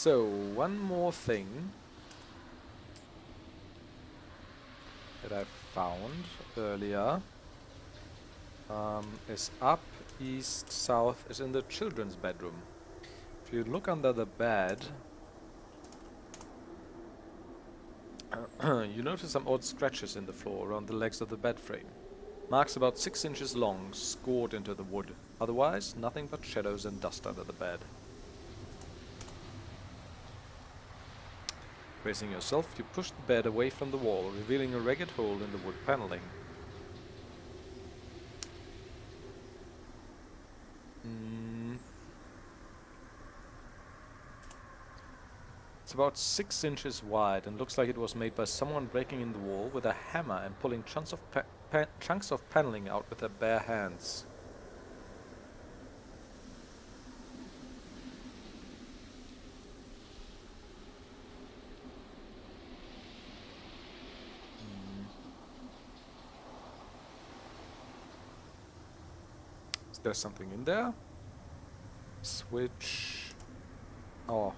So, one more thing that I found earlier is up, east, south, is in the children's bedroom. If you look under the bed, you notice some odd scratches in the floor around the legs of the bed frame. Marks about 6 inches long, scored into the wood. Otherwise, nothing but shadows and dust under the bed. Bracing yourself, you push the bed away from the wall, revealing a ragged hole in the wood paneling. It's about 6 inches wide and looks like it was made by someone breaking in the wall with a hammer and pulling chunks of paneling out with their bare hands. Is there something in there? Switch. Oh.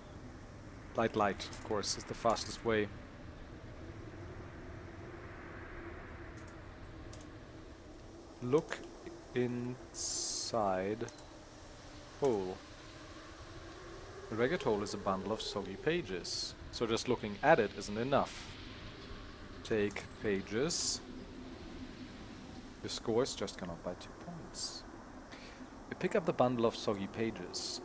Light, of course, is the fastest way. Look inside hole. The ragged hole is a bundle of soggy pages, so just looking at it isn't enough. Take pages. Your score is just gone up by 2 points. You pick up the bundle of soggy pages.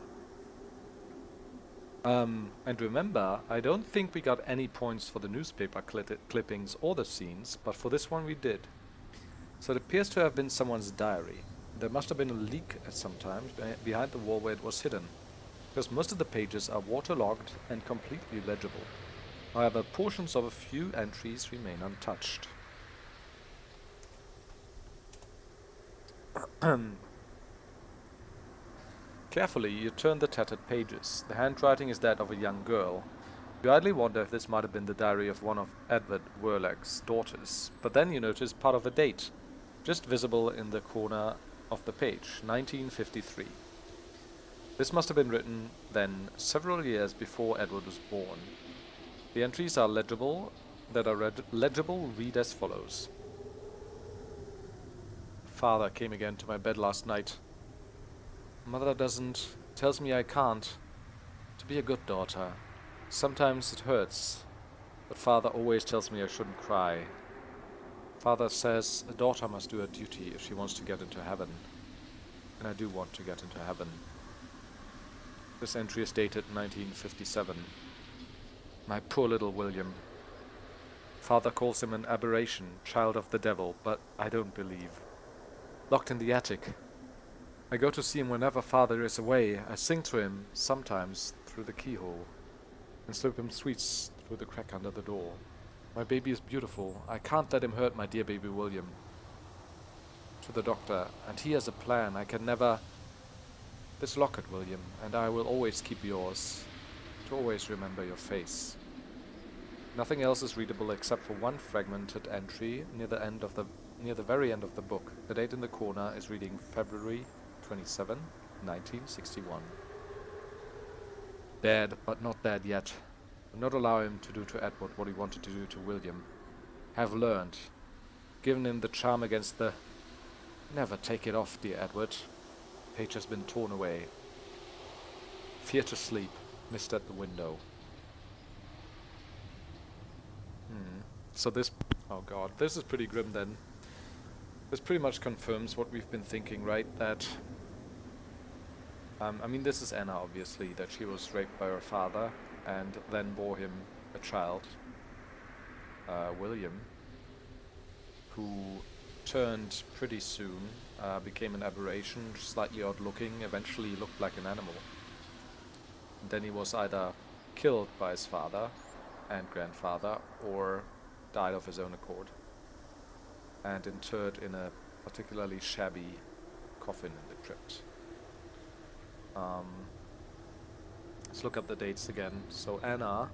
And remember, I don't think we got any points for the newspaper clippings or the scenes, but for this one we did. So it appears to have been someone's diary. There must have been a leak at some time behind the wall where it was hidden, because most of the pages are waterlogged and completely legible. However, portions of a few entries remain untouched. Carefully, you turn the tattered pages. The handwriting is that of a young girl. You idly wonder if this might have been the diary of one of Edward Werlach's daughters, but then you notice part of a date, just visible in the corner of the page, 1953. This must have been written then several years before Edward was born. The entries are legible, read as follows. Father came again to my bed last night. Mother tells me I can't. To be a good daughter. Sometimes it hurts, but Father always tells me I shouldn't cry. Father says a daughter must do her duty if she wants to get into heaven. And I do want to get into heaven. This entry is dated 1957. My poor little William. Father calls him an aberration, child of the devil, but I don't believe. Locked in the attic. I go to see him whenever Father is away. I sing to him, sometimes, through the keyhole, and slip him sweets through the crack under the door. My baby is beautiful. I can't let him hurt my dear baby William. To the doctor, and he has a plan. I can never... This locket, William, and I will always keep yours, to always remember your face. Nothing else is readable except for one fragmented entry near the very end of the book. The date in the corner is reading February 27, 1961. Dead, but not dead yet. Will not allow him to do to Edward what he wanted to do to William. Have learned. Given him the charm against the... Never take it off, dear Edward. Page has been torn away. Fear to sleep. Mist at the window. So this... Oh god, this is pretty grim then. This pretty much confirms what we've been thinking, right? That... I mean, this is Anna, obviously, that she was raped by her father and then bore him a child, William, who turned pretty soon, became an aberration, slightly odd looking, eventually looked like an animal. And then he was either killed by his father and grandfather or died of his own accord and interred in a particularly shabby coffin in the crypt. Let's look up the dates again. So Anna,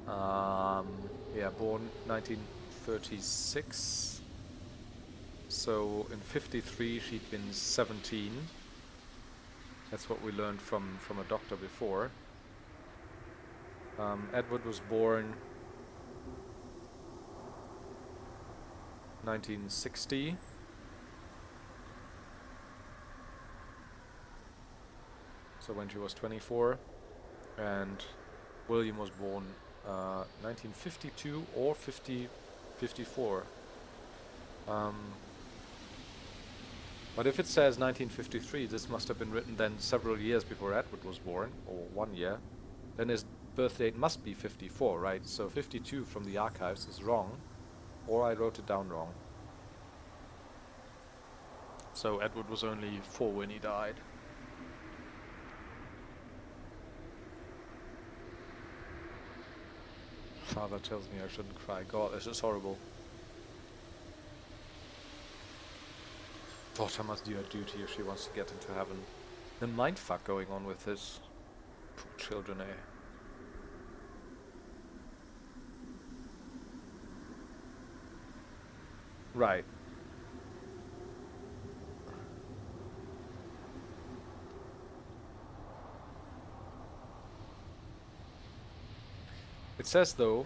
born 1936. So in 53 she'd been 17. That's what we learned from a doctor before. Edward was born 1960. So when she was 24, and William was born 1952 or 54. But if it says 1953, this must have been written then several years before Edward was born, or 1 year. Then his birth date must be 54, right? So 52 from the archives is wrong, or I wrote it down wrong. So Edward was only 4 when he died. Father tells me I shouldn't cry. God, this is horrible. Daughter must do her duty if she wants to get into heaven. The mindfuck going on with this. Poor children, eh? Right. It says, though,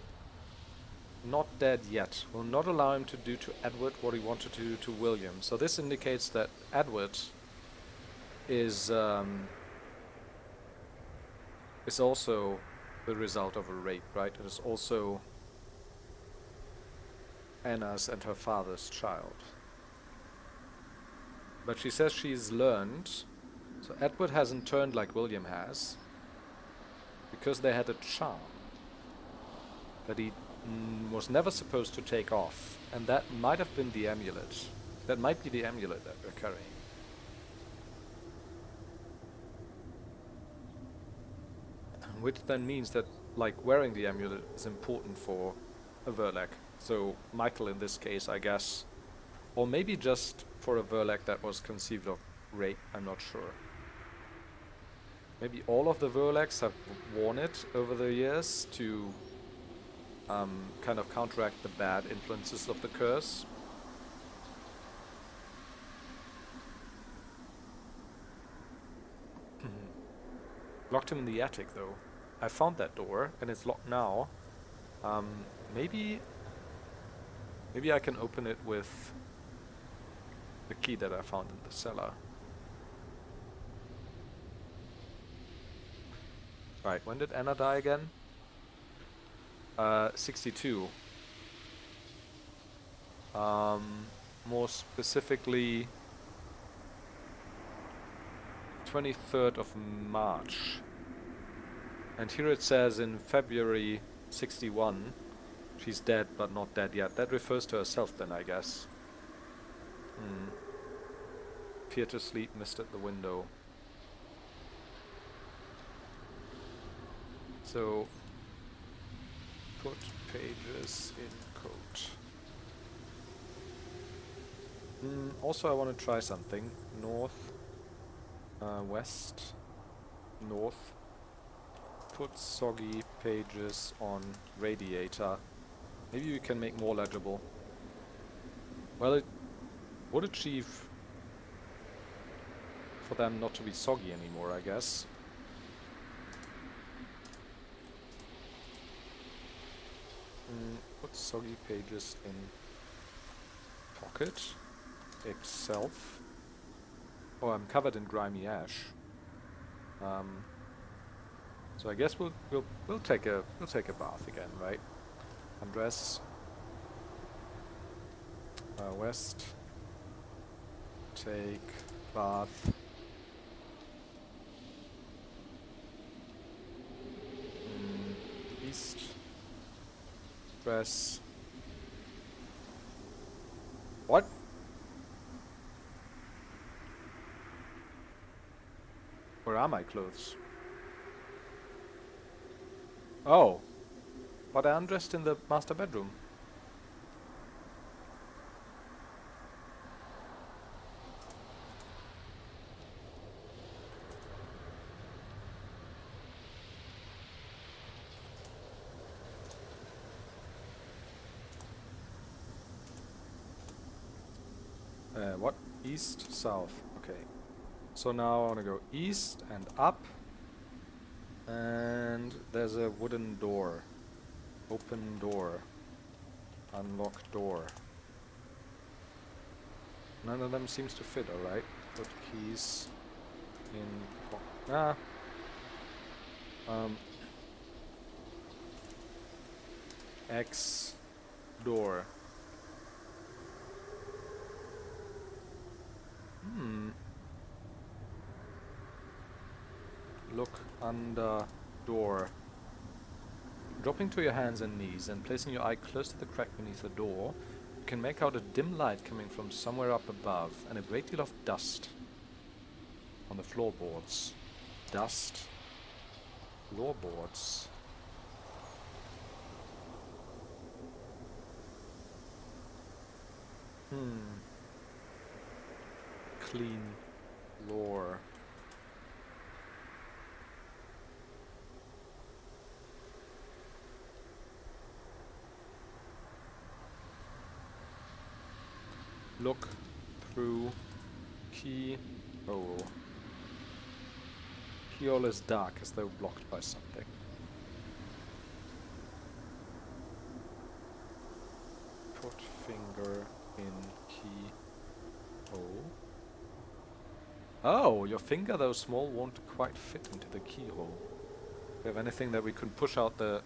not dead yet. Will not allow him to do to Edward what he wanted to do to William. So this indicates that Edward is also the result of a rape, right? It is also Anna's and her father's child. But she says she's learned, so Edward hasn't turned like William has, because they had a charm that he was never supposed to take off, and that might have been the amulet. That might be the amulet that we're carrying. Which then means that, like, wearing the amulet is important for a Verlag. So Michael in this case, I guess, or maybe just for a Verlag that was conceived of rape, I'm not sure. Maybe all of the Verlags have worn it over the years to kind of counteract the bad influences of the curse. Locked him in the attic, though. I found that door, and it's locked now. Maybe I can open it with the key that I found in the cellar. Right, when did Anna die again? 62. More specifically, 23rd of March. And here it says in February 61, she's dead but not dead yet. That refers to herself then, I guess. Fear to sleep, mist at the window. So, put pages in coat. Also, I want to try something. North, west, north. Put soggy pages on radiator. Maybe we can make more legible. Well, it would achieve for them not to be soggy anymore, I guess. Put soggy pages in pocket itself. Oh, I'm covered in grimy ash. So I guess we'll take a bath again, right? Undress. West. Take bath. East. Dress. What? Where are my clothes? Oh. But I undressed in the master bedroom. What? East, south. Okay. So now I want to go east and up. And there's a wooden door. Open door. Unlock door. None of them seems to fit, alright. Put keys in... X door. Look under door. Dropping to your hands and knees and placing your eye close to the crack beneath the door, you can make out a dim light coming from somewhere up above and a great deal of dust on the floorboards. Dust. Floorboards. Clean floor. Look through keyhole. Keyhole is dark as though blocked by something. Put finger in keyhole. Oh, your finger, though small, won't quite fit into the keyhole. Do we have anything that we can push out the...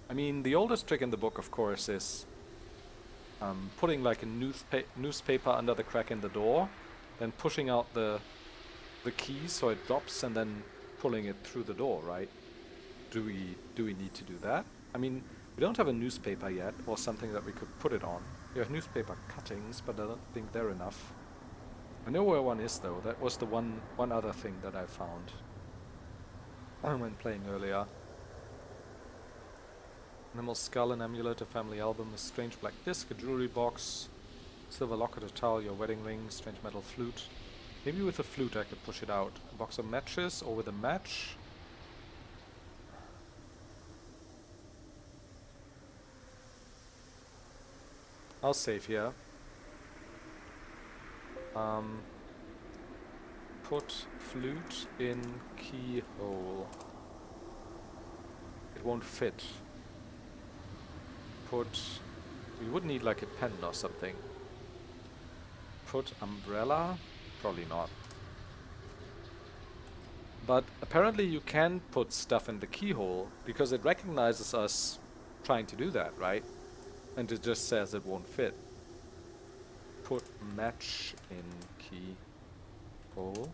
I mean, the oldest trick in the book, of course, is putting like a newspaper under the crack in the door, then pushing out the key so it drops, and then pulling it through the door, right? Do we need to do that? I mean, we don't have a newspaper yet, or something that we could put it on. We have newspaper cuttings, but I don't think they're enough. I know where one is, though. That was the one other thing that I found when playing earlier. Animal skull, an amulet, a family album, a strange black disc, a jewelry box, silver locket, a towel, your wedding ring, strange metal flute. Maybe with a flute I could push it out. A box of matches, or with a match. I'll save here. Put flute in keyhole. It won't fit. We would need like a pen or something. Put umbrella? Probably not. But apparently you can put stuff in the keyhole because it recognizes us trying to do that, right? And it just says it won't fit. Put match in keyhole.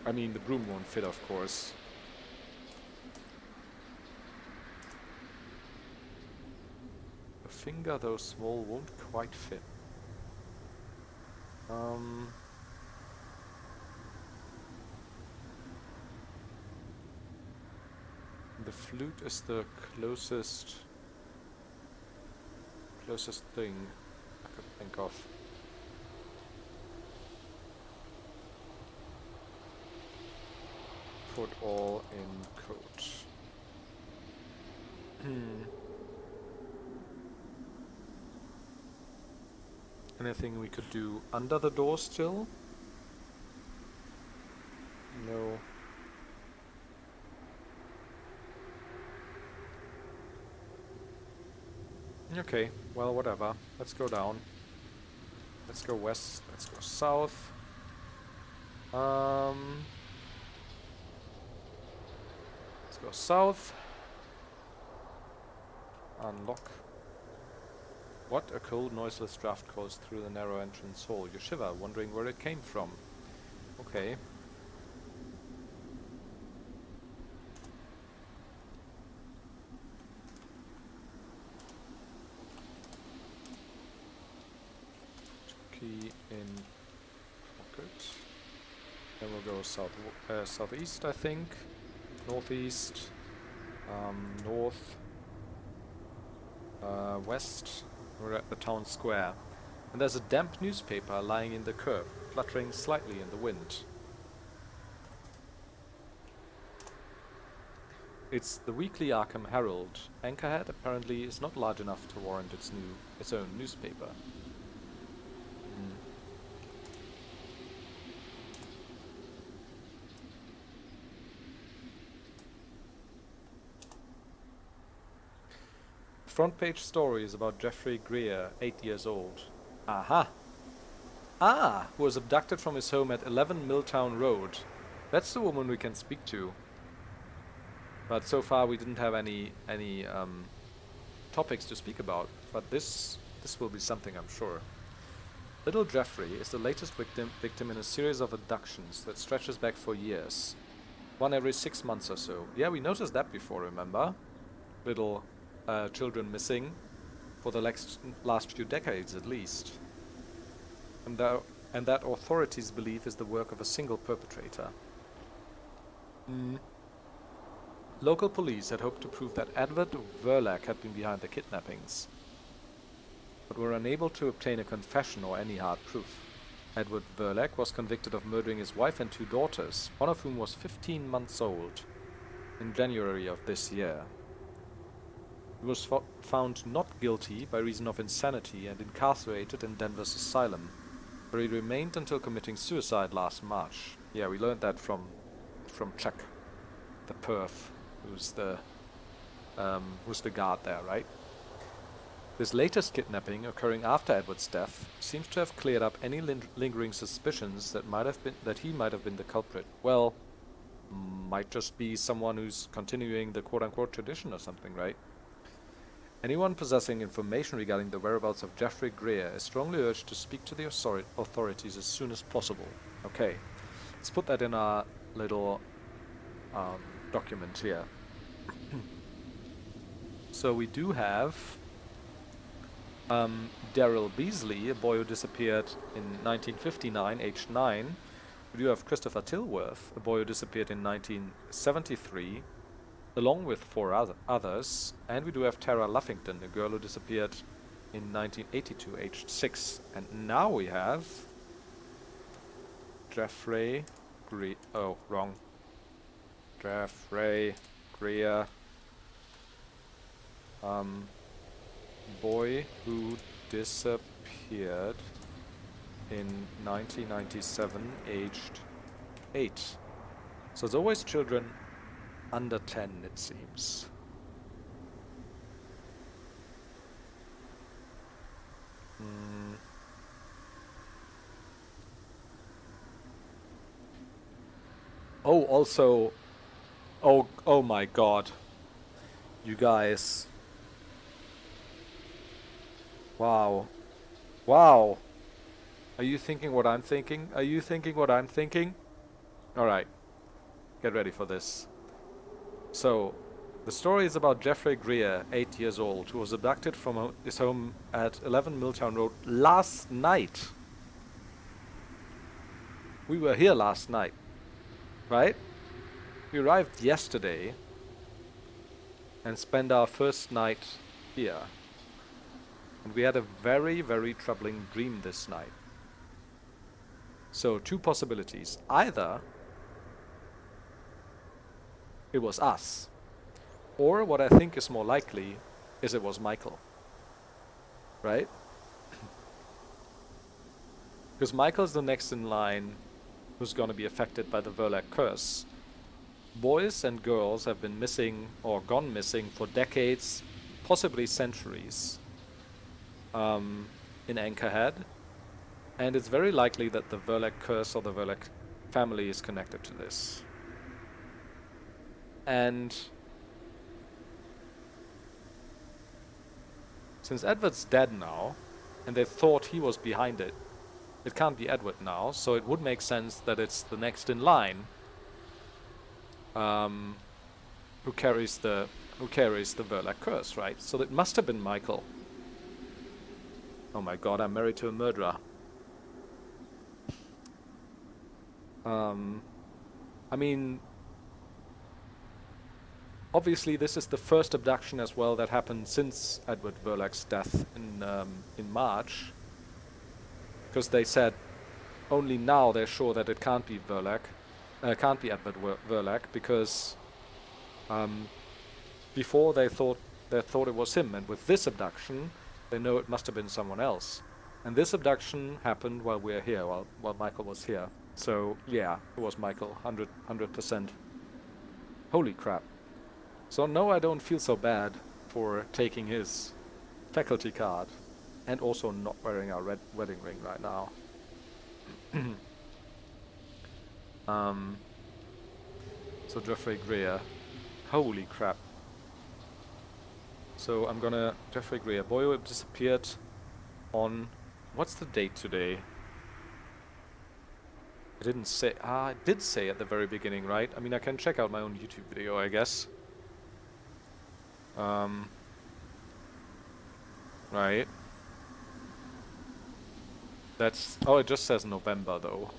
I mean, the broom won't fit, of course. A finger, though small, won't quite fit. The flute is the closest thing I could think of. Put all in coat. Anything we could do under the door still? No. Okay, well, whatever. Let's go down. Let's go west. Let's go south. Let's go south. Unlock. What? A cold, noiseless draft calls through the narrow entrance hall. You shiver, wondering where it came from. Okay. Key in pocket. Then we'll go southeast, I think. Northeast. North. West. We're at the town square. And there's a damp newspaper lying in the curb, fluttering slightly in the wind. it's the Weekly Arkham Herald. Anchorhead apparently is not large enough to warrant its own newspaper. Front page stories about Jeffrey Greer, 8 years old. Aha! Ah! Who was abducted from his home at 11 Milltown Road. That's the woman we can speak to. But so far we didn't have any topics to speak about. But this will be something, I'm sure. Little Jeffrey is the latest victim in a series of abductions that stretches back for years. One every 6 months or so. Yeah, we noticed that before, remember? Little children missing for the last few decades at least. And that authorities believe is the work of a single perpetrator. Local police had hoped to prove that Edward Verlac had been behind the kidnappings, but were unable to obtain a confession or any hard proof. Edward Verlac was convicted of murdering his wife and 2 daughters, one of whom was 15 months old, in January of this year. He was found not guilty by reason of insanity and incarcerated in Denver's asylum, where he remained until committing suicide last March. Yeah, we learned that from Chuck, the perf, who's the guard there, right? This latest kidnapping, occurring after Edward's death, seems to have cleared up any lingering suspicions that he might have been the culprit. Well, might just be someone who's continuing the quote-unquote tradition or something, right? Anyone possessing information regarding the whereabouts of Jeffrey Greer is strongly urged to speak to the authorities as soon as possible. Okay, let's put that in our little document here. So we do have Daryl Beasley, a boy who disappeared in 1959, aged 9. We do have Christopher Tilworth, a boy who disappeared in 1973, along with 4 others, and we do have Tara Luffington, a girl who disappeared in 1982, aged 6. And now we have Jeffrey Greer. Oh, wrong. Jeffrey Greer. Boy who disappeared in 1997, aged 8. So it's always children under 10, it seems. Oh, also... Oh my god. You guys. Wow. Wow. Are you thinking what I'm thinking? Are you thinking what I'm thinking? Alright. Get ready for this. So, the story is about Jeffrey Greer, 8 years old, who was abducted from his home at 11 Milltown Road last night. We were here last night, right? We arrived yesterday and spent our first night here. And we had a very, very troubling dream this night. So, 2 possibilities. Either it was us, or what I think is more likely is it was Michael. Right? Because Michael's the next in line who's going to be affected by the Verlac curse. Boys and girls have been missing or gone missing for decades, possibly centuries, in Anchorhead, and it's very likely that the Verlac curse or the Verlac family is connected to this. And since Edward's dead now, and they thought he was behind it, it can't be Edward now, so it would make sense that it's the next in line who carries the Verlac curse, right? So it must have been Michael. Oh my god, I'm married to a murderer. I mean, obviously this is the first abduction as well that happened since Edward Verlac's death in March. Because they said only now they're sure that it can't be Edward Verlac, because before they thought it was him, and with this abduction, they know it must have been someone else. And this abduction happened while we were here, while Michael was here. So yeah, it was Michael, 100%. Holy crap. So no, I don't feel so bad for taking his faculty card, and also not wearing our red wedding ring right now. So Jeffrey Greer. Holy crap. So I'm gonna... Jeffrey Greer. Boy who disappeared on... What's the date today? I didn't say... I did say at the very beginning, right? I mean, I can check out my own YouTube video, I guess. Right. That's... Oh, it just says November, though.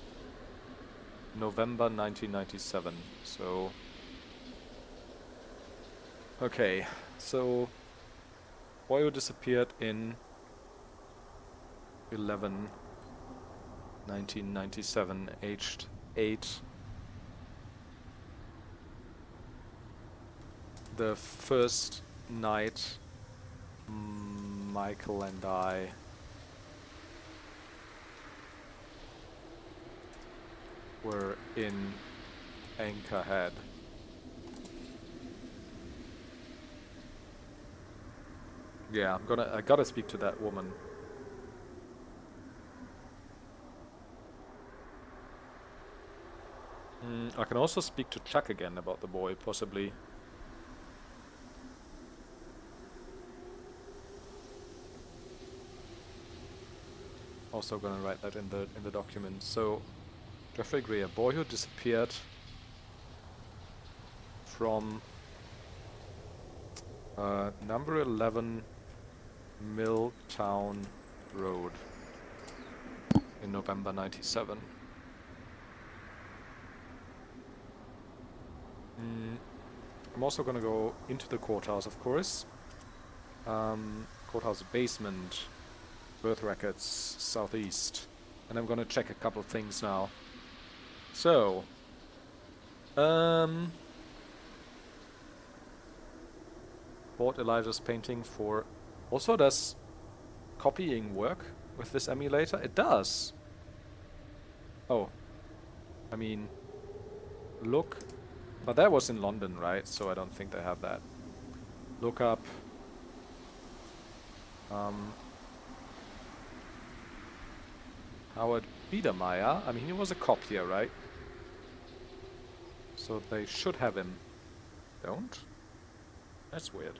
November 1997. So... Okay. So... Boy who disappeared in 1997, aged 8. The first night Michael and I were in Anchorhead. Yeah, I gotta speak to that woman. I can also speak to Chuck again about the boy, possibly. Also gonna write that in the document. So, Jeffrey Greer, boy who disappeared from number 11 Milltown Road in November 97. I'm also gonna go into the courthouse, of course. Courthouse basement, birth records, southeast. And I'm gonna check a couple things now. So, bought Elijah's painting for... Also, does copying work with this emulator? It does! Oh. I mean... Look... But that was in London, right? So I don't think they have that. Look up... Howard Biedermeier. I mean, he was a copier, right? So they should have him. Don't? That's weird.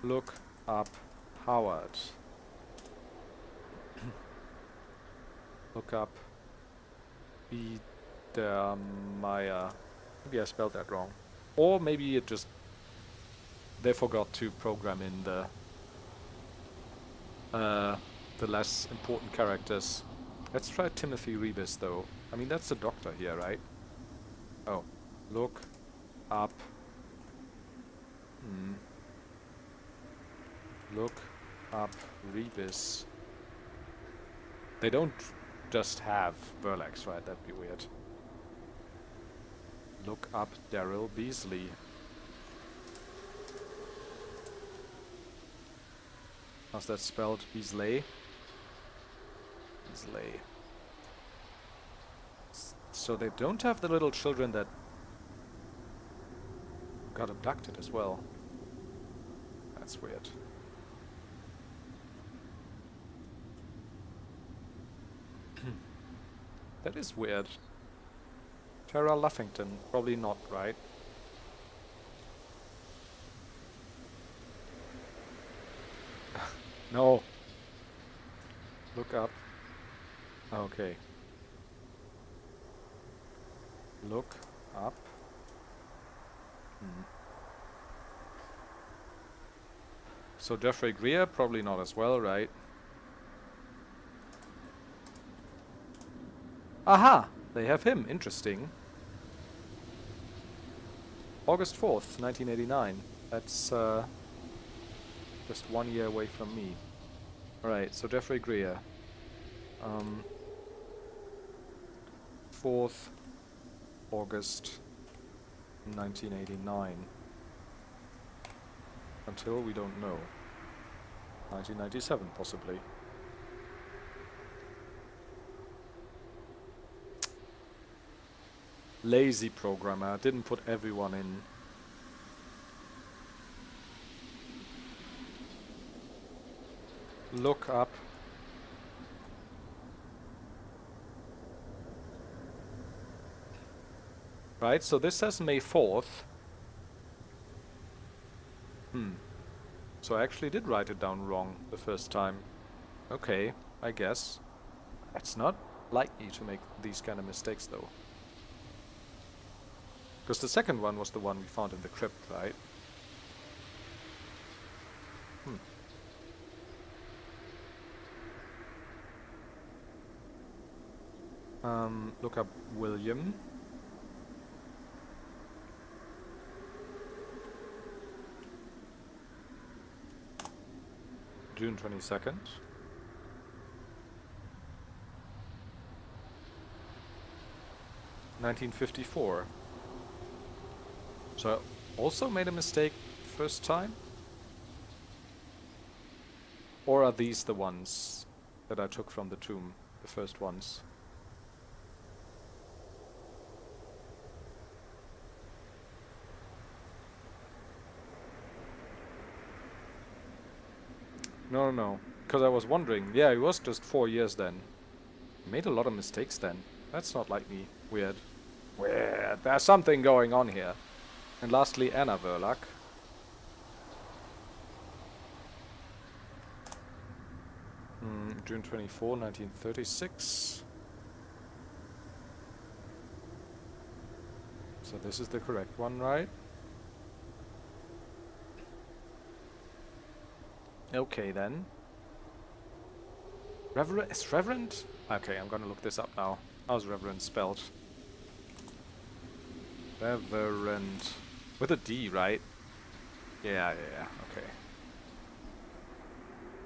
Look up Howard. Look up Biedermeier. Maybe I spelled that wrong. Or maybe it just... They forgot to program in the less important characters. Let's try Timothy Rebus, though. I mean, that's the doctor here, right? Oh. Look up... Look up Rebus. They don't just have Verlax, right? That'd be weird. Look up Daryl Beasley. How's that spelled? Beasley? Beasley. So they don't have the little children that got abducted as well. That's weird. That is weird. Tara Luffington. Probably not, right? No. Look up. Okay. Look up. So Jeffrey Greer, probably not as well, right? Aha! They have him. Interesting. August 4th, 1989. That's just 1 year away from me. Alright, so Jeffrey Greer. 4th August in 1989. Until we don't know. 1997 possibly. Lazy programmer, didn't put everyone in. Look up. Right, so this says May 4th. So I actually did write it down wrong the first time. Okay, I guess. It's not likely to make these kind of mistakes though. Because the second one was the one we found in the crypt, right? Look up William. June 22nd. (1954). So I also made a mistake first time? Or are these the ones that I took from the tomb, the first ones? No. Because I was wondering, yeah, it was just 4 years then. I made a lot of mistakes then. That's not like me. Weird. There's something going on here. And lastly, Anna Verlac. June 24, 1936. So this is the correct one, right? Okay then. Is Reverend? Okay, I'm gonna look this up now. How's Reverend spelled? Reverend. With a D, right? Yeah, okay.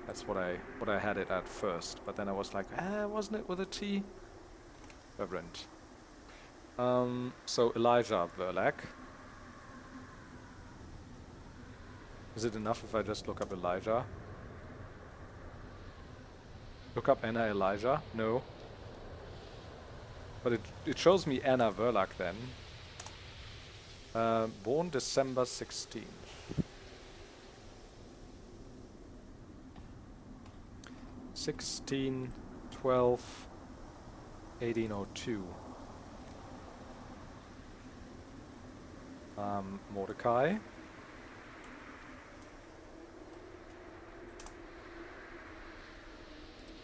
That's what I had it at first, but then I was like, wasn't it with a T? Reverend. So Elijah Verlac. Is it enough if I just look up Elijah? Look up Anna Elijah? No. But it shows me Anna Verlac then. Born December 16th. 1802. Mordecai.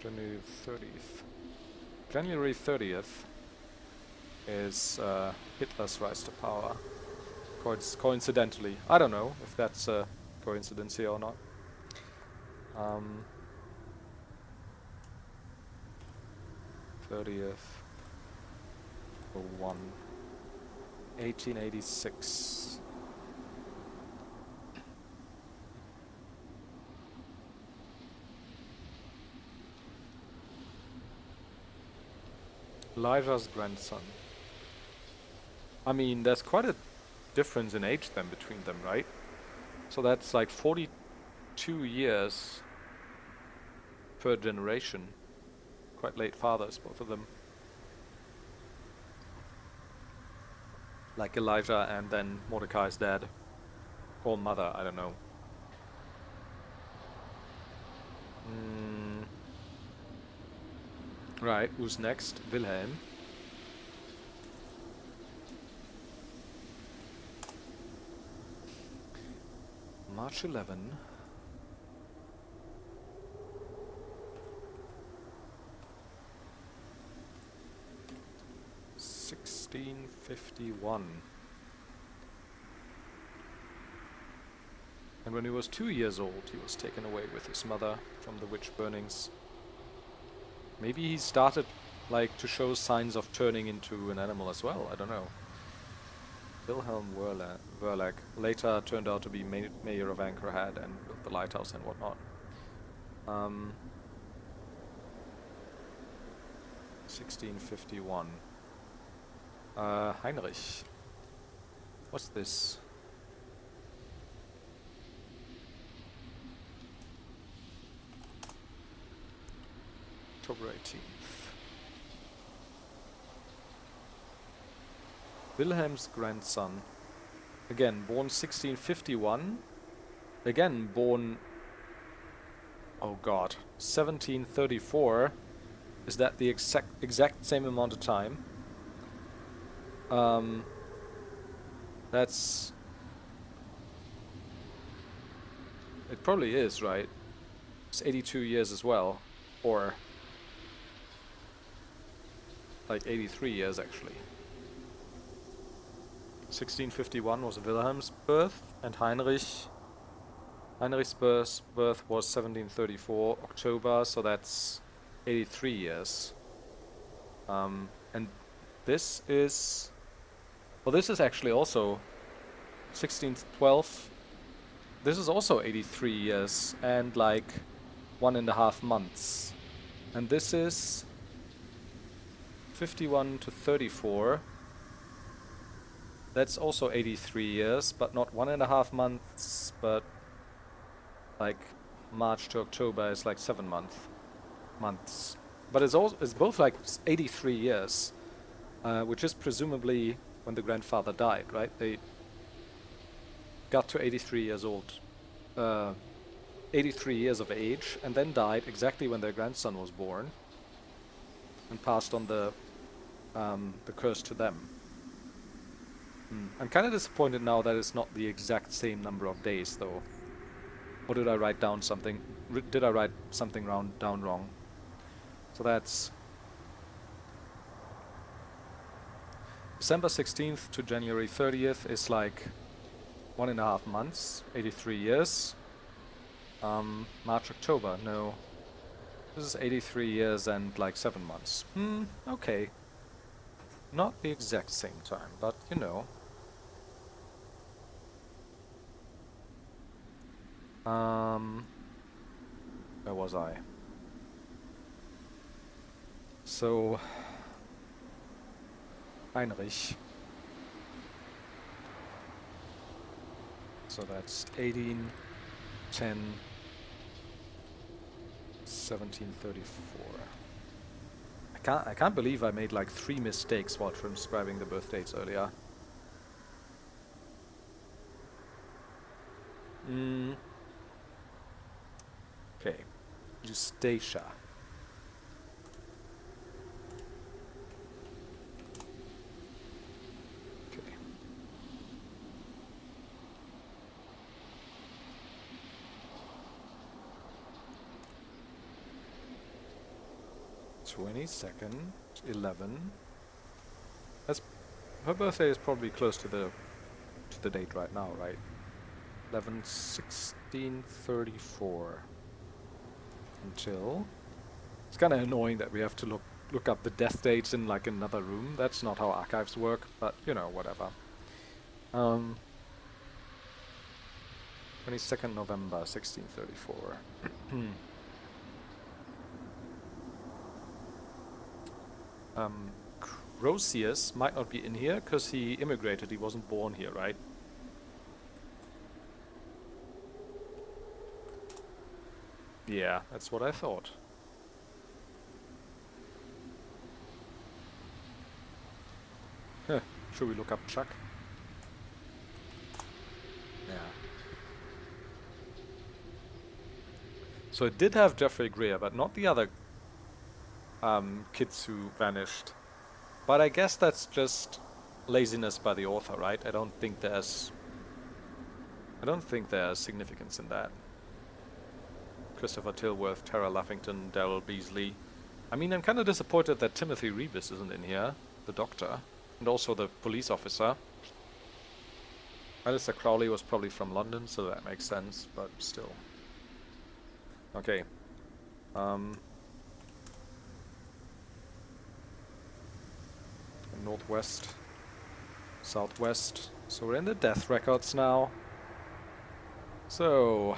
January 30th. January 30th is Hitler's rise to power. Coincidentally. I don't know if that's a coincidence here or not. 30th. 01. 1886. Elijah's grandson. I mean, there's quite a difference in age then between them, right? So that's like 42 years per generation. Quite late fathers, both of them. Like Elijah and then Mordecai's dad. Or mother, I don't know. Right, who's next? Wilhelm. March 11. (1651). And when he was 2 years old, he was taken away with his mother from the witch burnings. Maybe he started, like, to show signs of turning into an animal as well, I don't know. Wilhelm Verlac later turned out to be mayor of Anchorhead and built the lighthouse and whatnot. 1651. Heinrich. What's this? October 18th. Wilhelm's grandson. Again, born 1651. Again, born... Oh god. 1734. Is that the exact same amount of time? That's... It probably is, right? It's 82 years as well. Or... like 83 years, actually. 1651 was Wilhelm's birth, and Heinrich's birth was 1734 October, so that's 83 years. And this is... Well, this is actually also 1612. This is also 83 years and like 1.5 months. And this is 51 to 34. That's also 83 years, but not 1.5 months, but like March to October is like 7 months. But it's both like 83 years, which is presumably when the grandfather died, right? They got to 83 years old, 83 years of age, and then died exactly when their grandson was born, and passed on the curse to them. I'm kind of disappointed now that it's not the exact same number of days, though. Or did I write down something? Did I write something down wrong? So that's December 16th to January 30th is like 1.5 months, 83 years. March, October, no. This is 83 years and like 7 months. Okay. Not the exact same time, but you know. Where was I? So, Heinrich. So that's 1810, 1734. I can't believe I made like 3 mistakes while transcribing the birth dates earlier. Okay, Eustacia. Okay. (22nd, 11). That's her birthday is probably close to the date right now, right? 11/16/34. Until it's kind of annoying that we have to look up the death dates in like another room. That's not how archives work, but you know, whatever. 22nd November 1634. Croesus might not be in here because he immigrated. He wasn't born here, right? Yeah, that's what I thought. Huh. Should we look up Chuck? Yeah. So it did have Geoffrey Greer, but not the other kids who vanished. But I guess that's just laziness by the author, right? I don't think there's significance in that. Christopher Tilworth, Tara Luffington, Daryl Beasley. I mean, I'm kind of disappointed that Timothy Rebus isn't in here, the doctor, and also the police officer. Alistair Crowley was probably from London, so that makes sense, but still. Okay. Northwest, southwest. So we're in the death records now. So,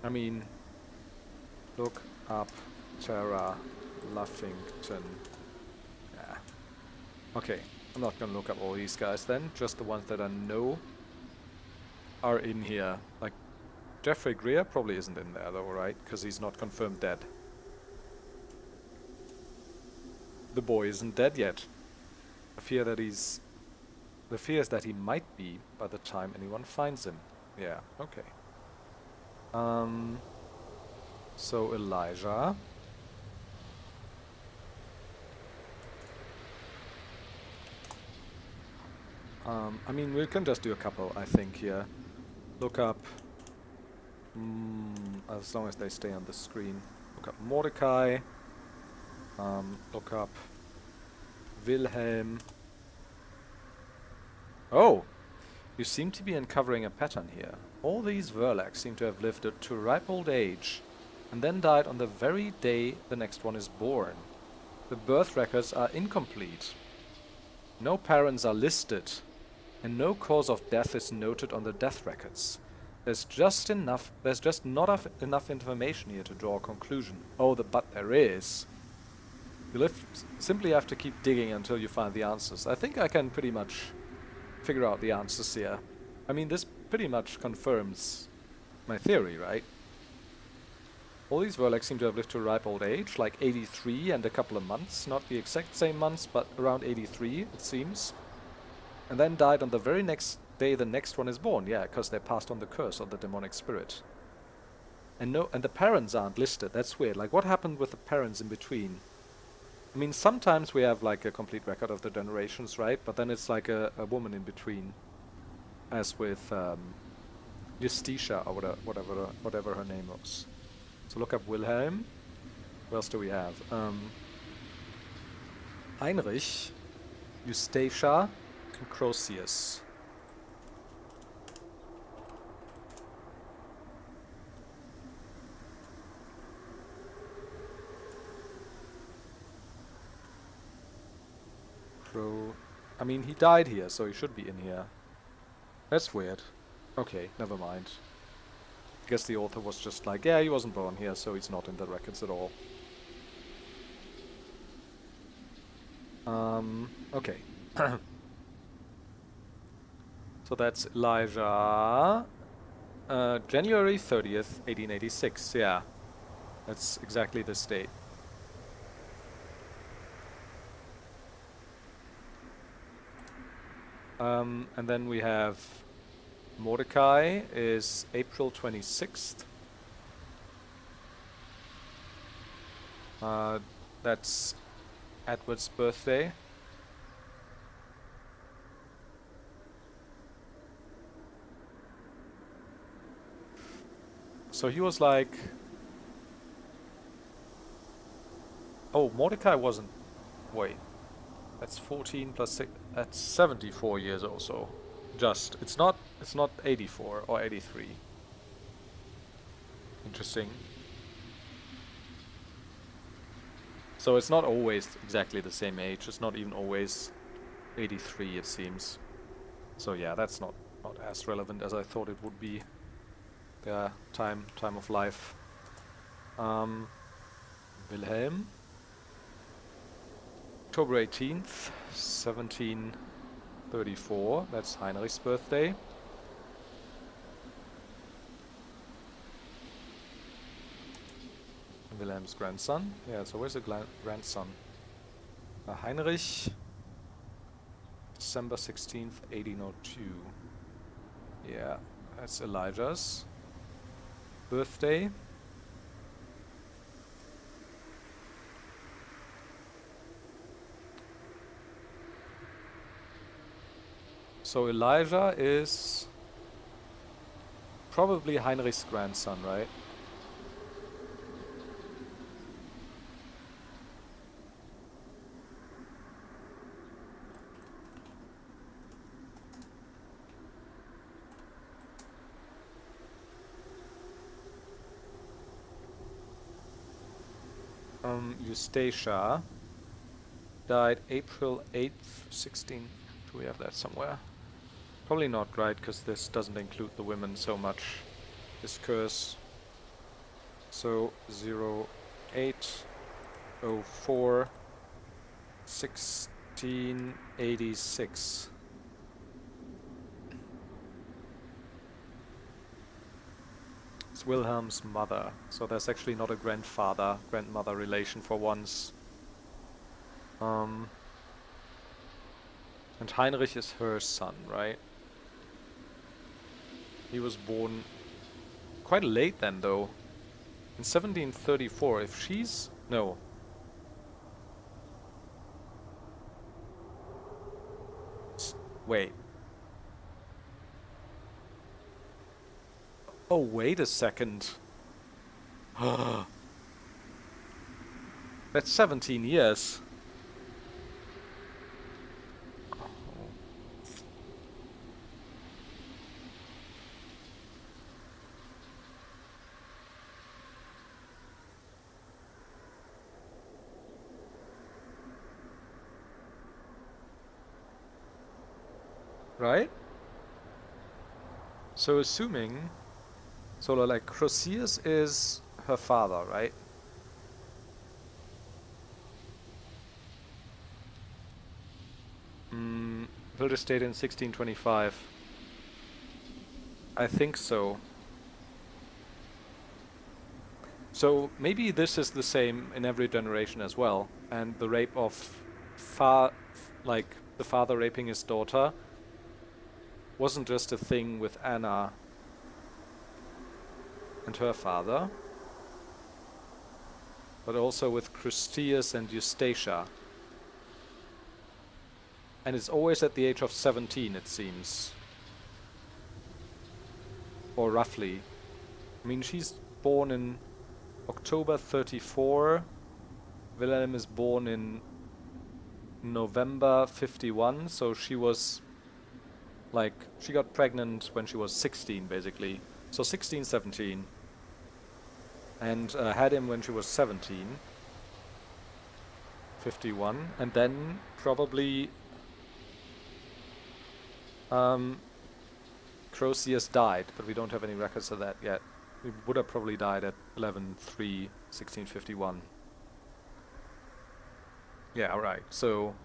I mean, look up Tara Luffington. Yeah. Okay. I'm not gonna look up all these guys then, just the ones that I know are in here. Like, Jeffrey Greer probably isn't in there though, right? Because he's not confirmed dead. The boy isn't dead yet. The fear is that he might be by the time anyone finds him. Yeah, okay. So Elijah. I mean, we can just do a couple, I think, here. Look up, as long as they stay on the screen. Look up Mordecai. Look up Wilhelm. Oh! You seem to be uncovering a pattern here. All these Verlags seem to have lived to ripe old age, and then died on the very day the next one is born. The birth records are incomplete. No parents are listed, and no cause of death is noted on the death records. There's just not enough information here to draw a conclusion. Oh, but there is. You simply have to keep digging until you find the answers. I think I can pretty much figure out the answers here. I mean, this pretty much confirms my theory, right? All these Verlags seem to have lived to a ripe old age, like 83 and a couple of months. Not the exact same months, but around 83, it seems. And then died on the very next day the next one is born. Yeah, because they passed on the curse of the demonic spirit. And the parents aren't listed. That's weird. Like, what happened with the parents in between? I mean, sometimes we have like a complete record of the generations, right? But then it's like a woman in between, as with Justitia or whatever her name was. So look up Wilhelm. What else do we have? Heinrich, Eustacia, and Croesus. I mean, he died here, so he should be in here. That's weird. Okay, never mind. I guess the author was just like, yeah, he wasn't born here, so he's not in the records at all. Okay. So that's Elijah. January 30th, 1886. Yeah. That's exactly this date. And then we have Mordecai is April 26th. That's Edward's birthday. So he was like... Oh, Mordecai wasn't... Wait. That's 14 plus 6... That's 74 years or so. Just. It's not 84 or 83. Interesting. So it's not always exactly the same age. It's not even always 83, it seems. So yeah, that's not as relevant as I thought it would be. The time of life. Wilhelm. October 18th, 1734. That's Heinrich's birthday. Wilhelm's grandson. Yeah, so where's the grandson? Heinrich. December 16th, 1802. Yeah, that's Elijah's birthday. So Elijah is probably Heinrich's grandson, right? Eustacia died April 8th, 16. Do we have that somewhere? Probably not, right? Because this doesn't include the women so much. This curse. So 0804 16 1886. It's Wilhelm's mother, so there's actually not a grandmother relation for once. And Heinrich is her son, right? He was born quite late then, though. In 1734, if she's... No. Wait. Oh, wait a second. That's 17 years. Right? So assuming... So like Crozius is her father, right? Built a state in 1625. I think so. So maybe this is the same in every generation as well. And the rape of like the father raping his daughter wasn't just a thing with Anna and her father, but also with Christius and Eustacia. And it's always at the age of 17, it seems. Or roughly. I mean, she's born in October 34. Wilhelm is born in November 51, so she was like, she got pregnant when she was 16, basically. So 16, 17. And had him when she was 17. 51. And then probably Crozius died, but we don't have any records of that yet. He would have probably died at 11/3/1651. Yeah, alright. So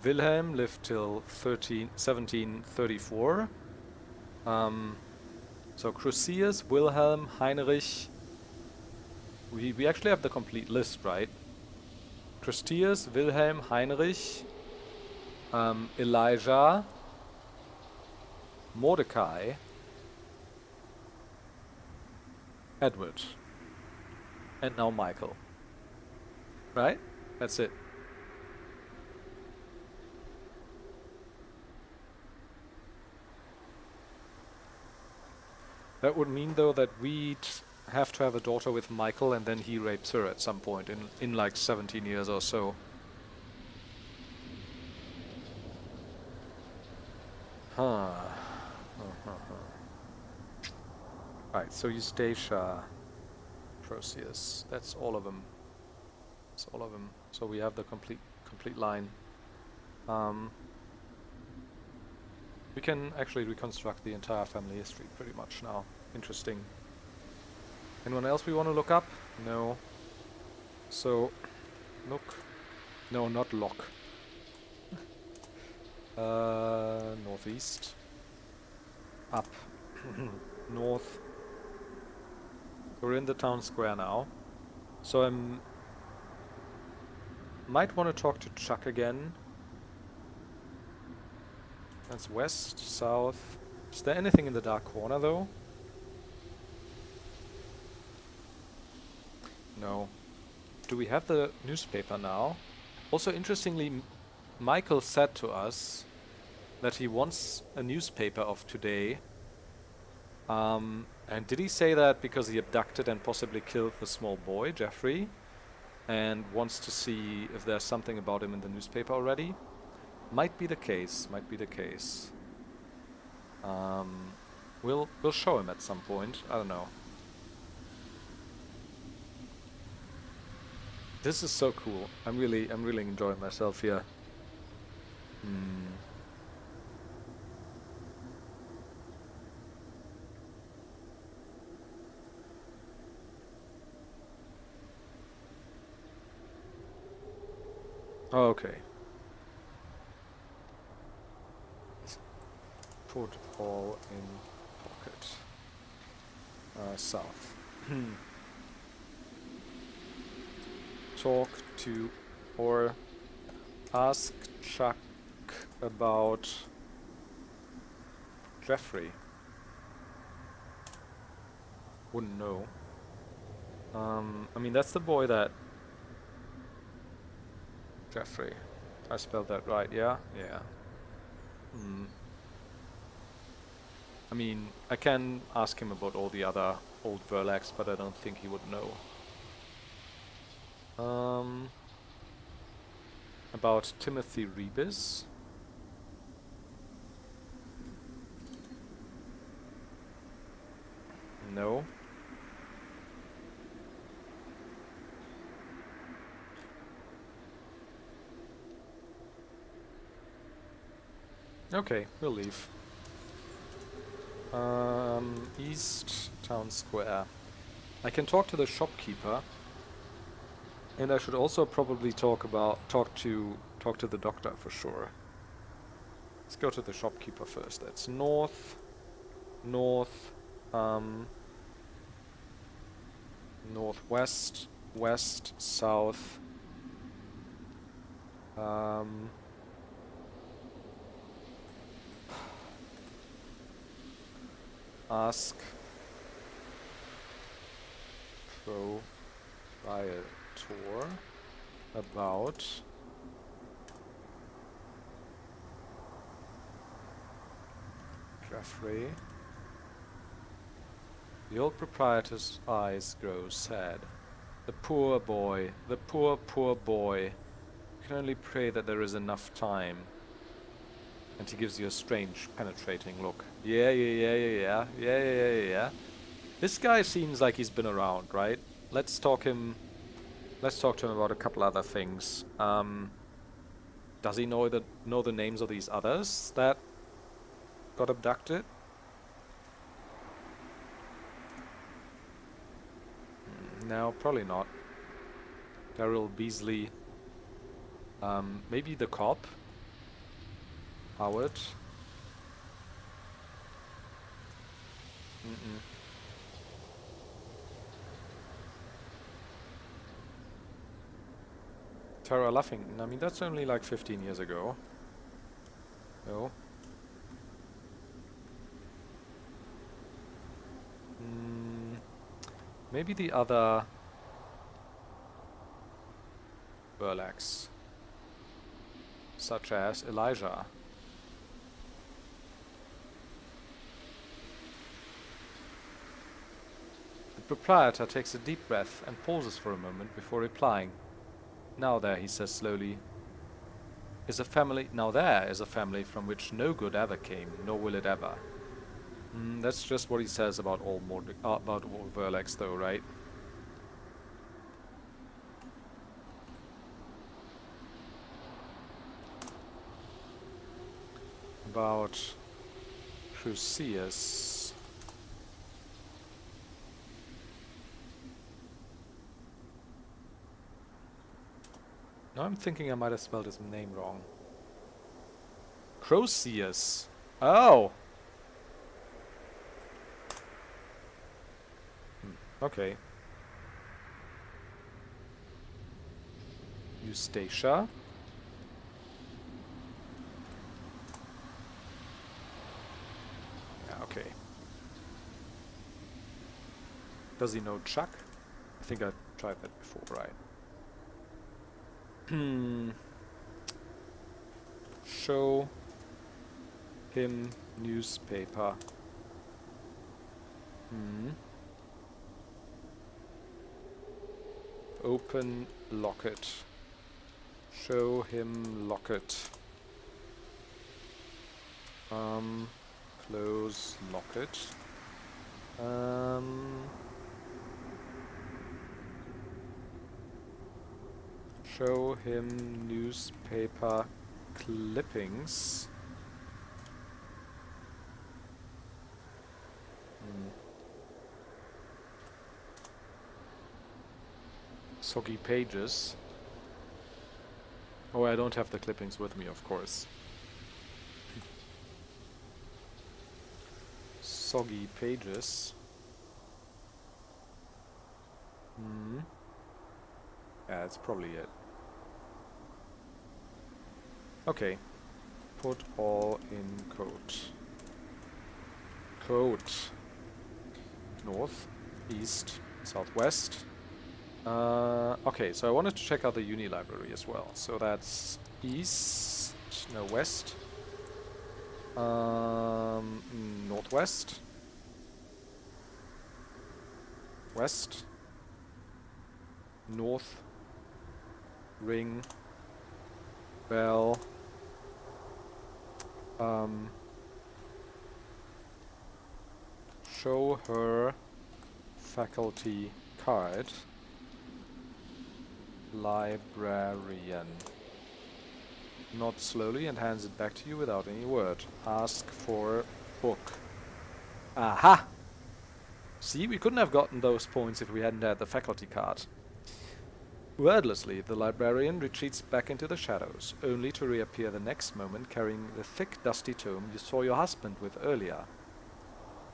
Wilhelm lived till 1734. So Crozius, Wilhelm, Heinrich. We actually have the complete list, right? Christius, Wilhelm, Heinrich, Elijah, Mordecai, Edward, and now Michael. Right? That's it. That would mean, though, that we'd have to have a daughter with Michael, and then he rapes her at some point in like 17 years or so. Huh. Right, so Eustacia, Crozius, that's all of them. That's all of them. So we have the complete line. We can actually reconstruct the entire family history pretty much now. Interesting. Anyone else we want to look up? No. So, look. No, not lock. Northeast. Up. North. We're in the town square now. So might want to talk to Chuck again. That's west, south. Is there anything in the dark corner, though? No. Do we have the newspaper now? Also, interestingly, Michael said to us that he wants a newspaper of today. And did he say that because he abducted and possibly killed the small boy, Jeffrey, and wants to see if there's something about him in the newspaper already? Might be the case. Might be the case. We'll show him at some point. I don't know. This is so cool. I'm really enjoying myself here. Oh, okay. Put all in pocket. South. Talk to or ask Chuck about Jeffrey. Wouldn't know. I mean, that's the boy that... Jeffrey. I spelled that right, yeah? Yeah. I mean, I can ask him about all the other old Verlags, but I don't think he would know. About Timothy Rebus. No. Okay, we'll leave. East Town Square. I can talk to the shopkeeper, and I should also probably talk to the doctor for sure. Let's go to the shopkeeper first. That's north, northwest, west, south. Ask proprietor about Jeffrey. The old proprietor's eyes grow sad. The poor boy, the poor, poor boy. I can only pray that there is enough time. And he gives you a strange, penetrating look. Yeah. This guy seems like he's been around, right? Let's talk to him about a couple other things. Does he know the names of these others that got abducted? No, probably not. Daryl Beasley. Maybe the cop? Howard? Tara Luffington. I mean, that's only like 15 years ago. No. Maybe the other Burlax, such as Elijah. The proprietor takes a deep breath and pauses for a moment before replying. Now there, he says slowly, now there is a family from which no good ever came, nor will it ever. That's just what he says about all Verlax though, right? About Crucius. Now I'm thinking I might have spelled his name wrong. Croceus. Oh! Okay. Eustacia. Yeah, okay. Does he know Chuck? I think I tried that before, right? Show him newspaper. Open locket. Show him locket. Close locket. Show him newspaper clippings. Soggy pages. Oh, I don't have the clippings with me, of course. soggy pages. Yeah, that's probably it. Okay. Put all in code. Code. North, east, southwest. Okay, so I wanted to check out the uni library as well. So that's east, no, west. Northwest. West. North. Ring. Bell. Show her faculty card. Librarian. Nods slowly and hands it back to you without any word. Ask for book. Aha! See, we couldn't have gotten those points if we hadn't had the faculty card. Wordlessly, the librarian retreats back into the shadows, only to reappear the next moment carrying the thick, dusty tome you saw your husband with earlier.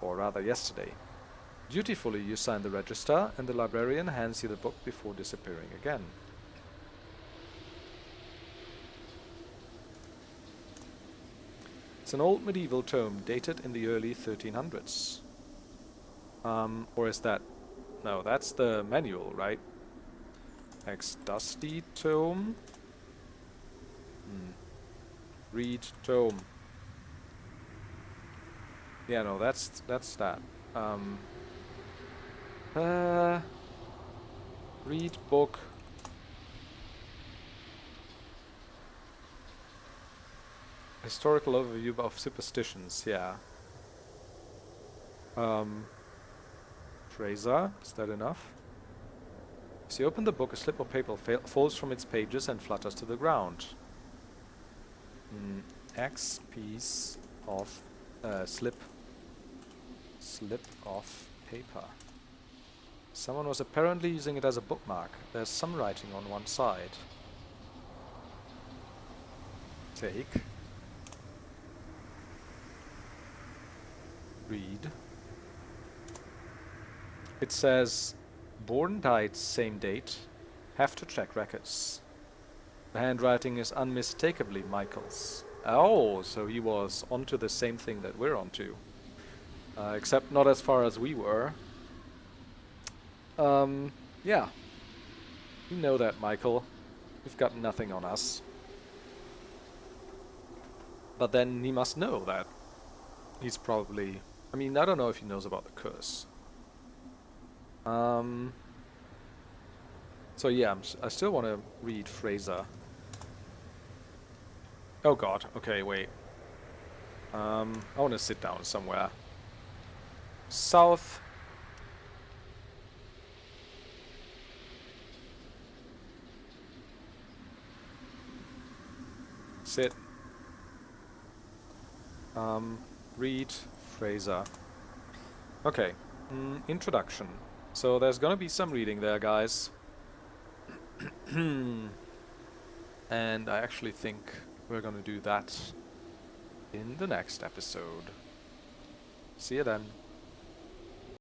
Or rather, yesterday. Dutifully, you sign the register, and the librarian hands you the book before disappearing again. It's an old medieval tome dated in the early 1300s. Or is that... No, that's the manual, right? Dusty tome. Read tome. Yeah, no, that's that. Read book. Historical overview of superstitions, yeah. Fraser, is that enough? As you open the book, a slip of paper falls from its pages and flutters to the ground. X piece of slip of paper. Someone was apparently using it as a bookmark. There's some writing on one side. Take. Read. It says, born, died, same date. Have to check records. The handwriting is unmistakably Michael's. Oh, so he was onto the same thing that we're onto. Except not as far as we were. Yeah. You know that, Michael. You've got nothing on us. But then he must know that he's probably... I mean, I don't know if he knows about the curse. So yeah, I still want to read Fraser. Oh god, okay, wait. I want to sit down somewhere. South. Sit. Read Fraser. Okay. Introduction. So there's gonna be some reading there, guys. And I actually think we're gonna do that in the next episode. See you then.